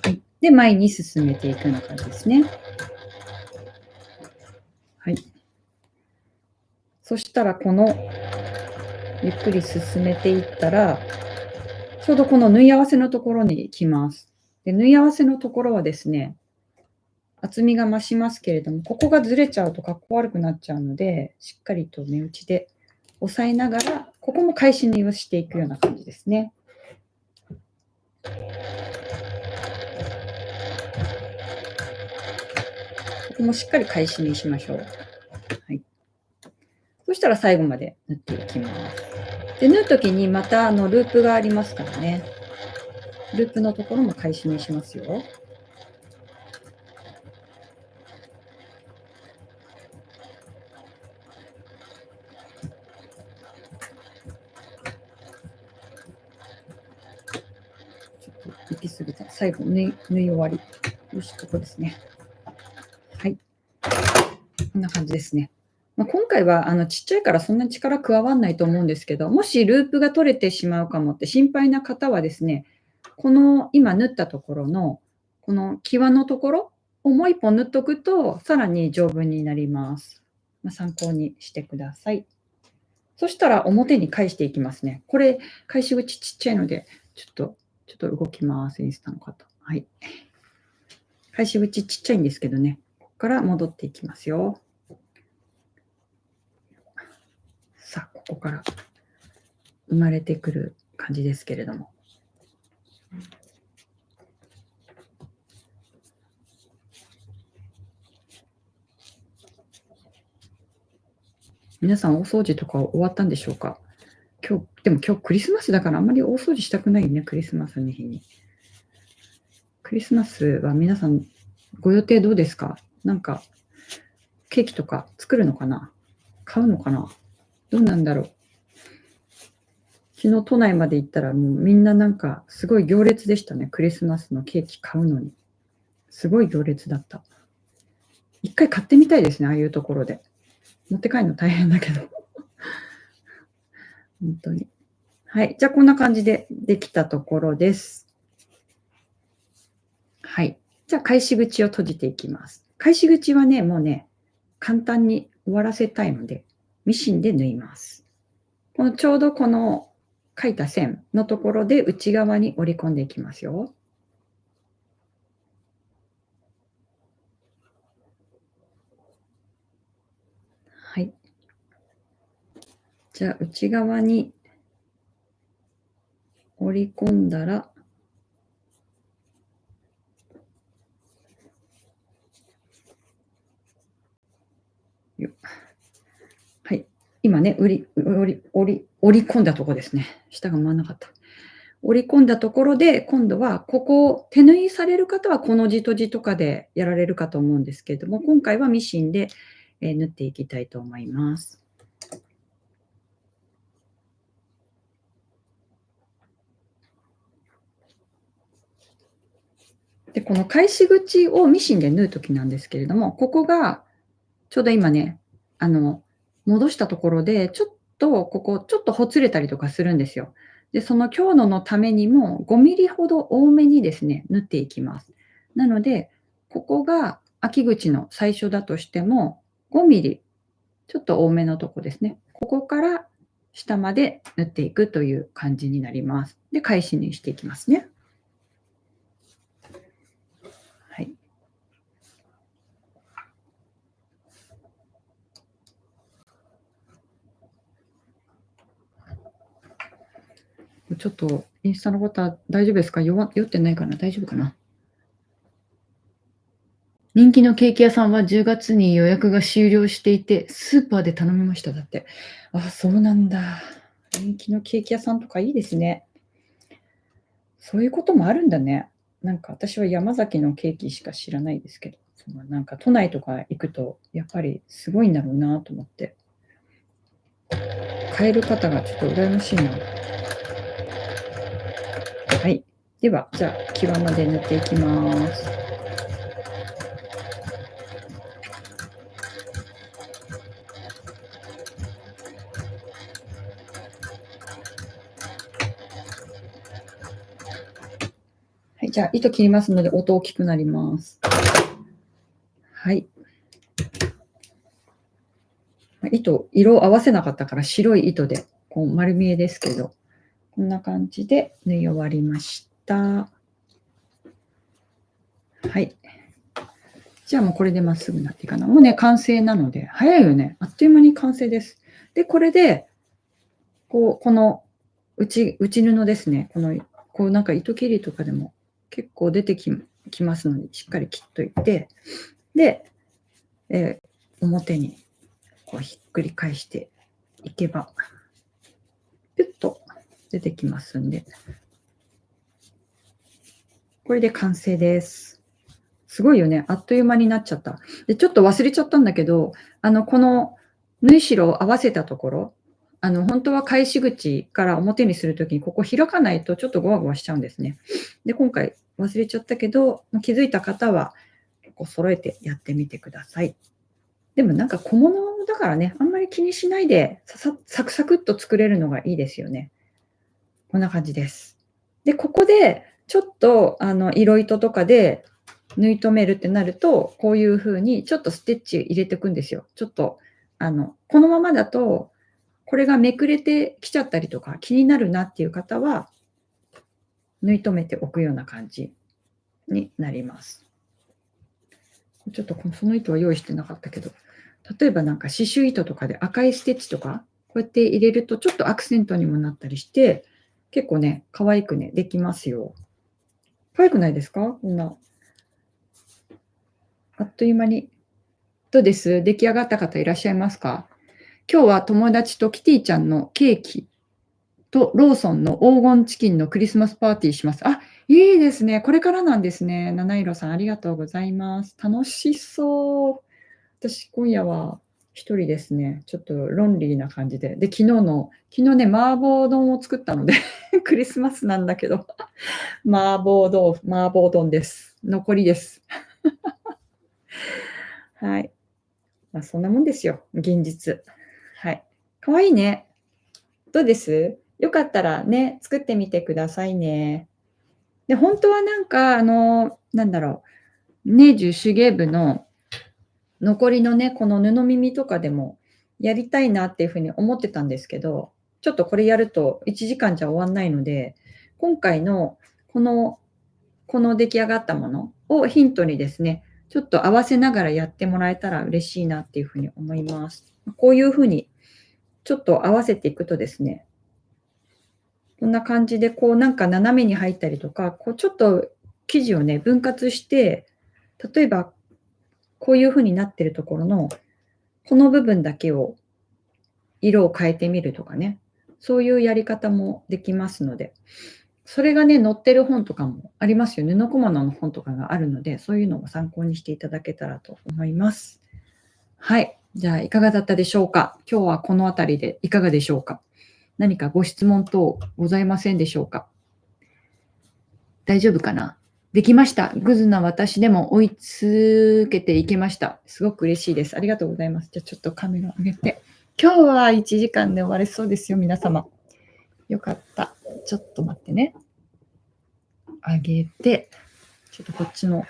Speaker 1: はい、で、前に進めていくような感じですね。はい。そしたらゆっくり進めていったら、ちょうどこの縫い合わせのところに来ます。で、縫い合わせのところはですね、厚みが増しますけれども、ここがずれちゃうとかっこ悪くなっちゃうので、しっかりと目打ちで押さえながら、ここも返し縫いをしていくような感じですね。ここもしっかり返し縫いしましょう。はい。そしたら最後まで縫っていきます。で、縫うときにまたループがありますからね。ループのところも返し縫いしますよ。行き過ぎた。最後、縫い終わり。よし、ここですね。はい。こんな感じですね。今回はちっちゃいからそんなに力加わんないと思うんですけど、もしループが取れてしまうかもって心配な方はですね、この今縫ったところの、この際のところをもう1本縫っとくと、さらに丈夫になります。参考にしてください。そしたら表に返していきますね。これ、返し口ちっちゃいので、ちょっと動きます、インスタの方。はい。返し口ちっちゃいんですけどね、ここから戻っていきますよ。さあ、ここから生まれてくる感じですけれども。皆さん大掃除とか終わったんでしょうか？でも今日クリスマスだからあんまり大掃除したくないね、クリスマスの日に。クリスマスは皆さんご予定どうですか？なんかケーキとか作るのかな？買うのかな？どうなんだろう。昨日都内まで行ったらもうみんななんかすごい行列でしたね、クリスマスのケーキ買うのに。すごい行列だった。一回買ってみたいですね、ああいうところで。持って帰るの大変だけど。本当に。はい。じゃあこんな感じでできたところです。はい。じゃあ返し口を閉じていきます。返し口はね、もうね、簡単に終わらせたいので、ミシンで縫います。ちょうどこの書いた線のところで内側に折り込んでいきますよ。はい。じゃあ内側に折り込んだら、今ね、折り込んだとこですね。下が回らなかった。折り込んだところで、今度はここを手縫いされる方はこの字とじとかでやられるかと思うんですけれども、今回はミシンで、縫っていきたいと思います。で、この返し口をミシンで縫う時なんですけれども、ここがちょうど今ね、戻したところで、ちょっとここ、ちょっとほつれたりとかするんですよ。で、その強度のためにも5ミリほど多めにですね、縫っていきます。なので、ここが開き口の最初だとしても、5ミリ、ちょっと多めのとこですね。ここから下まで縫っていくという感じになります。で、返し縫いしていきますね。はい。ちょっとインスタの方大丈夫ですか？酔ってないかな？大丈夫かな？人気のケーキ屋さんは10月に予約が終了していて、スーパーで頼みました。だって。あ、そうなんだ。人気のケーキ屋さんとかいいですね。そういうこともあるんだね。なんか私は山崎のケーキしか知らないですけど、なんか都内とか行くと、やっぱりすごいんだろうなと思って。買える方がちょっと羨ましいな。はい。では、じゃあ、際まで塗っていきます。はい、じゃあ、糸切りますので、音大きくなります。はい。色を合わせなかったから白い糸でこう丸見えですけど、こんな感じで縫い終わりました。はい。じゃあもうこれでまっすぐになっていいかな。もうね、完成なので、早いよね。あっという間に完成です。で、これで、この内布ですね。こうなんか糸切りとかでも結構出てきますので、しっかり切っといて、で、表にこうひっくり返していけば、ピュッと出てきますんで、これで完成です。すごいよね。あっという間になっちゃった。で、ちょっと忘れちゃったんだけど、この縫い代を合わせたところ、本当は返し口から表にするときに、ここ開かないとちょっとゴワゴワしちゃうんですね。で、今回忘れちゃったけど、気づいた方は、こう揃えてやってみてください。でもなんか小物だからね、あんまり気にしないで、サクサクっと作れるのがいいですよね。こんな感じです。で、ここでちょっと色糸とかで縫い留めるってなると、こういう風にちょっとステッチ入れていくんですよ。ちょっとこのままだと、これがめくれてきちゃったりとか、気になるなっていう方は、縫い留めておくような感じになります。ちょっとその糸は用意してなかったけど、例えばなんか刺繍糸とかで赤いステッチとか、こうやって入れるとちょっとアクセントにもなったりして、結構ね、可愛くね、できますよ。可愛くないですか？こんな。あっという間に。どうです？出来上がった方いらっしゃいますか？今日は友達とキティちゃんのケーキとローソンの黄金チキンのクリスマスパーティーします。あ、いいですね。これからなんですね。七色さん、ありがとうございます。楽しそう。私、今夜は一人ですね。ちょっとロンリーな感じで。で、昨日ね、麻婆丼を作ったのでクリスマスなんだけど、麻婆丼です。残りです。はい。まあ、そんなもんですよ、現実。はい。可愛いね。どうです？よかったらね、作ってみてくださいね。で、本当はなんか、なんだろう、樹手芸部の残りのね、この布耳とかでもやりたいなっていう風に思ってたんですけど、ちょっとこれやると1時間じゃ終わんないので、今回のこのこの出来上がったものをヒントにですね、ちょっと合わせながらやってもらえたら嬉しいなっていう風に思います。こういう風にちょっと合わせていくとですね、こんな感じでこうなんか斜めに入ったりとか、こうちょっと生地をね、分割して、例えばこういう風になってるところの、この部分だけを色を変えてみるとかね、そういうやり方もできますので、それがね、載ってる本とかもありますよ。布小物の本とかがあるので、そういうのも参考にしていただけたらと思います。はい。じゃあ、いかがだったでしょうか？今日はこのあたりでいかがでしょうか？何かご質問等ございませんでしょうか？大丈夫かな？できました。グズな私でも追いつけていけました。すごく嬉しいです。ありがとうございます。じゃあちょっとカメラ上げて。今日は1時間で終われそうですよ、皆様。よかった。ちょっと待ってね。上げて、ちょっとこっちの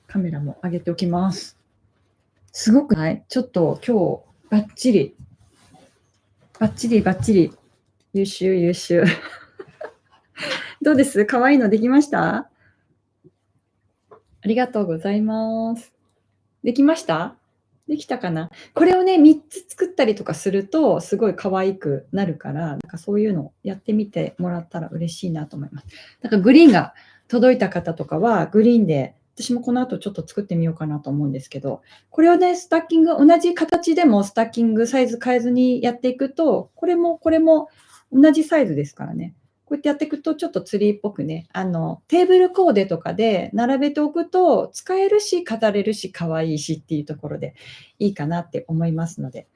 Speaker 1: カメラも上げておきます。すごくない？ちょっと今日、バッチリ。バッチリバッチリ。優秀優秀。どうです？可愛いのできました？ありがとうございます。できました？できたかな？これをね、3つ作ったりとかすると、すごい可愛くなるから、なんかそういうのをやってみてもらったら嬉しいなと思います。だからグリーンが届いた方とかは、グリーンで、私もこの後ちょっと作ってみようかなと思うんですけど、これをね、スタッキング、同じ形でもスタッキングサイズ変えずにやっていくと、これもこれも同じサイズですからね。こうやってやっていくと、ちょっとツリーっぽくね、テーブルコーデとかで並べておくと、使えるし、飾れるし、可愛いしっていうところでいいかなって思いますので、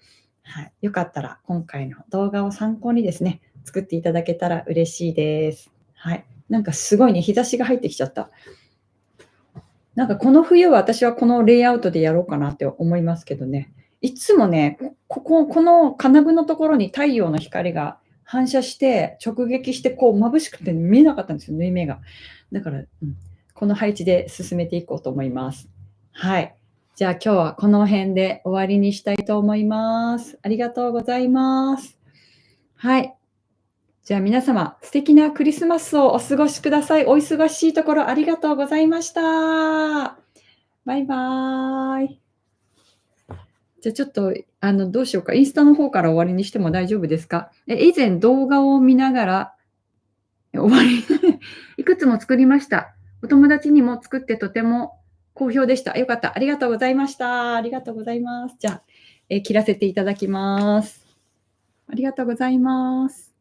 Speaker 1: はい、よかったら今回の動画を参考にですね、作っていただけたら嬉しいです。はい。なんかすごいね、日差しが入ってきちゃった。なんかこの冬は私はこのレイアウトでやろうかなって思いますけどね。いつもね、この金具のところに太陽の光が反射して直撃してこう眩しくて見えなかったんですよ、縫い目が。だから、この配置で進めていこうと思います。はい。じゃあ今日はこの辺で終わりにしたいと思います。ありがとうございます。はい。じゃあ皆様、素敵なクリスマスをお過ごしください。お忙しいところありがとうございました。バイバーイ。じゃあちょっと、どうしようか、インスタの方から終わりにしても大丈夫ですか？以前動画を見ながら終わりいくつも作りました。お友達にも作ってとても好評でした。よかった。ありがとうございました。ありがとうございます。じゃあ、切らせていただきます。ありがとうございます。